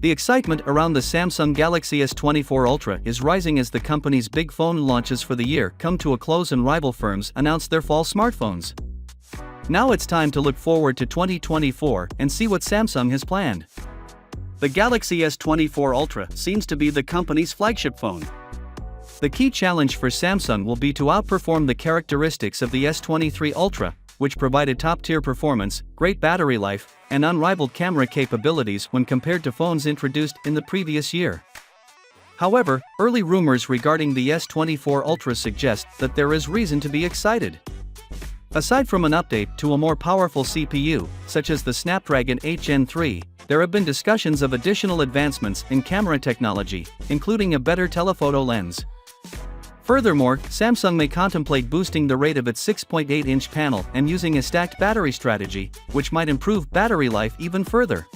The excitement around the Samsung Galaxy S24 Ultra is rising as the company's big phone launches for the year come to a close and rival firms announce their fall smartphones. Now it's time to look forward to 2024 and see what Samsung has planned. The Galaxy S24 Ultra seems to be the company's flagship phone. The key challenge for Samsung will be to outperform the characteristics of the S23 Ultra, which provided top-tier performance, great battery life, and unrivaled camera capabilities when compared to phones introduced in the previous year. However, early rumors regarding the S24 Ultra suggest that there is reason to be excited. Aside from an update to a more powerful CPU, such as the Snapdragon 8 Gen 3, there have been discussions of additional advancements in camera technology, including a better telephoto lens. Furthermore, Samsung may contemplate boosting the rate of its 6.8-inch panel and using a stacked battery strategy, which might improve battery life even further.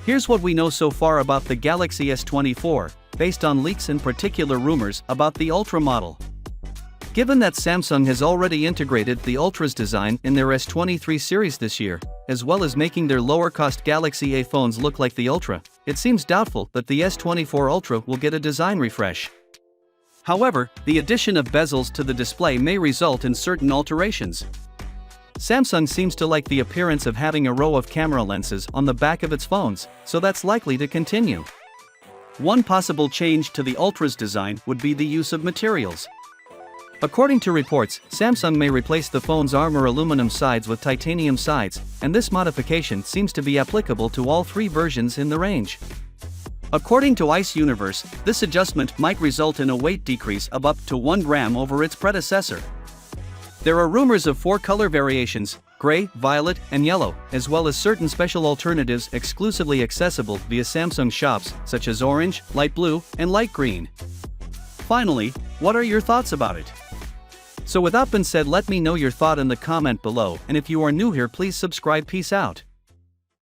Here's what we know so far about the Galaxy S24, based on leaks and particular rumors about the Ultra model. Given that Samsung has already integrated the Ultra's design in their S23 series this year, as well as making their lower-cost Galaxy A phones look like the Ultra, it seems doubtful that the S24 Ultra will get a design refresh. However, the addition of bezels to the display may result in certain alterations. Samsung seems to like the appearance of having a row of camera lenses on the back of its phones, so that's likely to continue. One possible change to the Ultra's design would be the use of materials. According to reports, Samsung may replace the phone's armor aluminum sides with titanium sides, and this modification seems to be applicable to all three versions in the range. According to Ice Universe, this adjustment might result in a weight decrease of up to 1 gram over its predecessor. There are rumors of 4 color variations: gray, violet, and yellow, as well as certain special alternatives exclusively accessible via Samsung shops, such as orange, light blue, and light green. Finally, what are your thoughts about it? So with that being said, let me know your thought in the comment below, and if you are new here, please subscribe. Peace out.